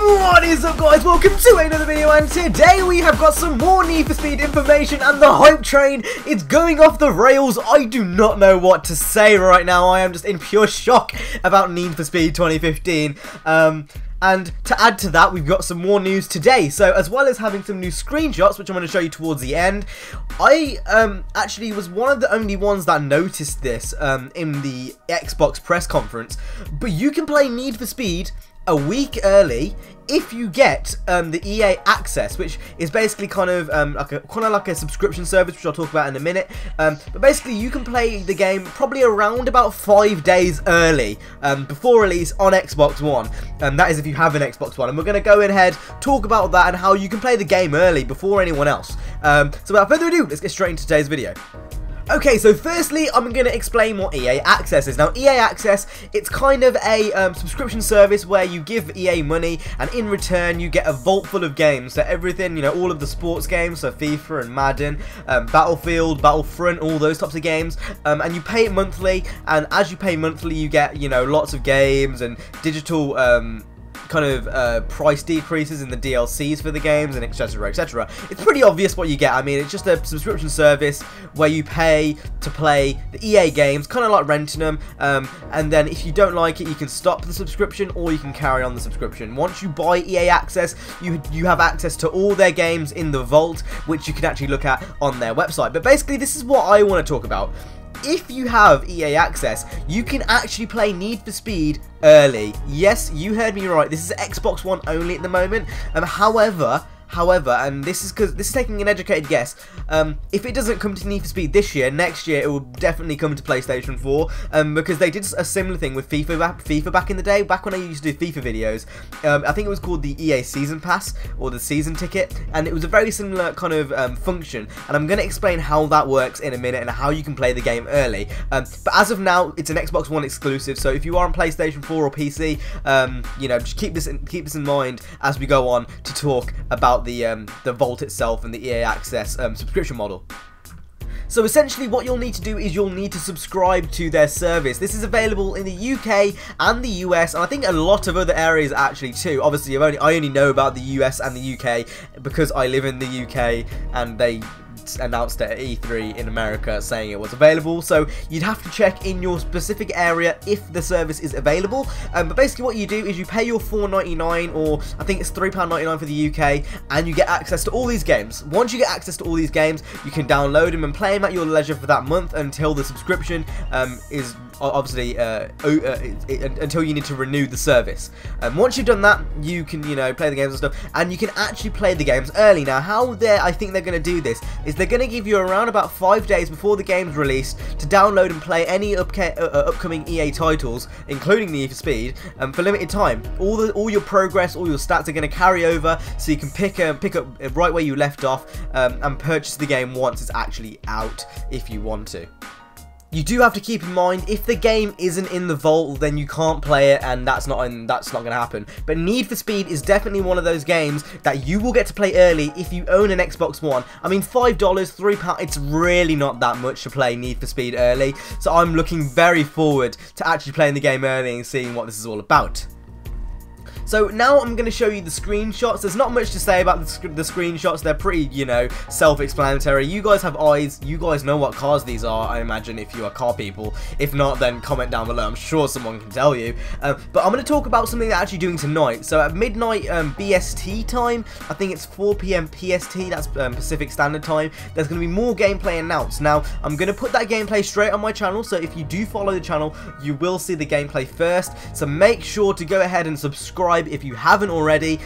What is up, guys? Welcome to another video, and today we have got some more Need for Speed information, and the hype train is going off the rails. I do not know what to say right now. I am just in pure shock about Need for Speed 2015. And to add to that, we've got some more news today. So as well as having some new screenshots, which I'm going to show you towards the end, I actually was one of the only ones that noticed this in the Xbox press conference. But you can play Need for Speed a week early if you get the EA Access, which is basically kind of like a subscription service, which I'll talk about in a minute. But basically, you can play the game probably around about 5 days early before release on Xbox One. That is if you have an Xbox One, and we're going to go ahead, talk about that and how you can play the game early before anyone else. So without further ado, let's get straight into today's video. Okay, so firstly, I'm going to explain what EA Access is. Now, EA Access, it's kind of a subscription service where you give EA money, and in return, you get a vault full of games. So everything, you know, all of the sports games, so FIFA and Madden, Battlefield, Battlefront, all those types of games, and you pay it monthly, and as you pay monthly, you get, you know, lots of games and digital kind of price decreases in the DLCs for the games, and etc, etc. It's pretty obvious what you get. I mean, it's just a subscription service where you pay to play the EA games, kind of like renting them, and then if you don't like it, you can stop the subscription or you can carry on the subscription. Once you buy EA Access, you have access to all their games in the vault, which you can actually look at on their website. But basically, this is what I want to talk about. If you have EA Access, you can actually play Need for Speed early. Yes, you heard me right. This is Xbox One only at the moment. However, and this is because this is taking an educated guess, if it doesn't come to Need for Speed this year, next year it will definitely come to PlayStation 4, because they did a similar thing with FIFA back in the day, back when I used to do FIFA videos. I think it was called the EA Season Pass, or the Season Ticket, and it was a very similar kind of function, and I'm going to explain how that works in a minute, and how you can play the game early. But as of now, it's an Xbox One exclusive, so if you are on PlayStation 4 or PC, you know, just keep this in mind as we go on to talk about the vault itself and the EA Access subscription model. So essentially what you'll need to do is you'll need to subscribe to their service. This is available in the UK and the US, and I think a lot of other areas actually too. Obviously I only know about the US and the UK because I live in the UK, and they announced it at E3 in America saying it was available, so you'd have to check in your specific area if the service is available. But basically what you do is you pay your $4.99, or I think it's £3.99 for the UK, and you get access to all these games. Once you get access to all these games, you can download them and play them at your leisure for that month until the subscription is obviously until you need to renew the service. Once you've done that, you can, you know, play the games and stuff, and you can actually play the games early. Now, how I think they're going to do this is they're going to give you around about 5 days before the game's released to download and play any upcoming EA titles, including Need for Speed, for limited time. All your progress, all your stats are going to carry over, so you can pick up right where you left off, and purchase the game once it's actually out if you want to. You do have to keep in mind, if the game isn't in the vault, then you can't play it, and that's not going to happen. But Need for Speed is definitely one of those games that you will get to play early if you own an Xbox One. I mean, $5, £3, it's really not that much to play Need for Speed early, so I'm looking very forward to actually playing the game early and seeing what this is all about. So now I'm going to show you the screenshots. There's not much to say about the screenshots. They're pretty, you know, self-explanatory. You guys have eyes. You guys know what cars these are, I imagine, if you are car people. If not, then comment down below. I'm sure someone can tell you. But I'm going to talk about something they're actually doing tonight. So at midnight BST time, I think it's 4 PM PST, that's Pacific Standard Time, there's going to be more gameplay announced. Now, I'm going to put that gameplay straight on my channel, so if you do follow the channel, you will see the gameplay first. So make sure to go ahead and subscribe if you haven't already.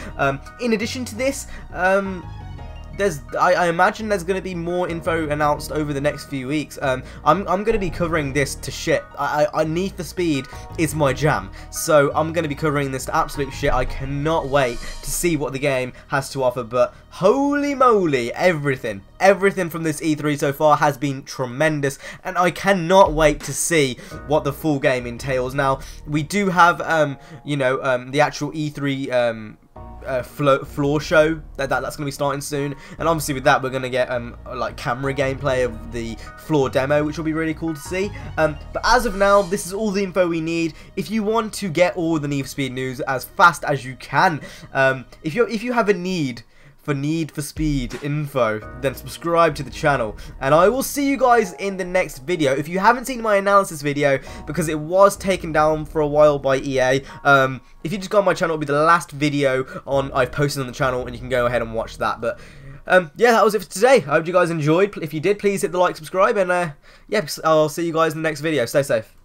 In addition to this, I imagine there's going to be more info announced over the next few weeks. I'm going to be covering this to shit. I Need for Speed is my jam, so I'm going to be covering this to absolute shit. I cannot wait to see what the game has to offer, but holy moly, everything from this E3 so far has been tremendous, and I cannot wait to see what the full game entails. Now, we do have, you know, the actual E3 floor show that's going to be starting soon, and obviously with that we're going to get like camera gameplay of the floor demo, which will be really cool to see. But as of now, this is all the info we need. If you want to get all the Need for Speed news as fast as you can, if you have a need for Speed info, then subscribe to the channel, and I will see you guys in the next video. If you haven't seen my analysis video, because it was taken down for a while by EA, if you just go on my channel, it'll be the last video I've posted on the channel, and you can go ahead and watch that. But yeah, that was it for today. I hope you guys enjoyed. If you did, please hit the like, subscribe, and yeah, I'll see you guys in the next video. Stay safe.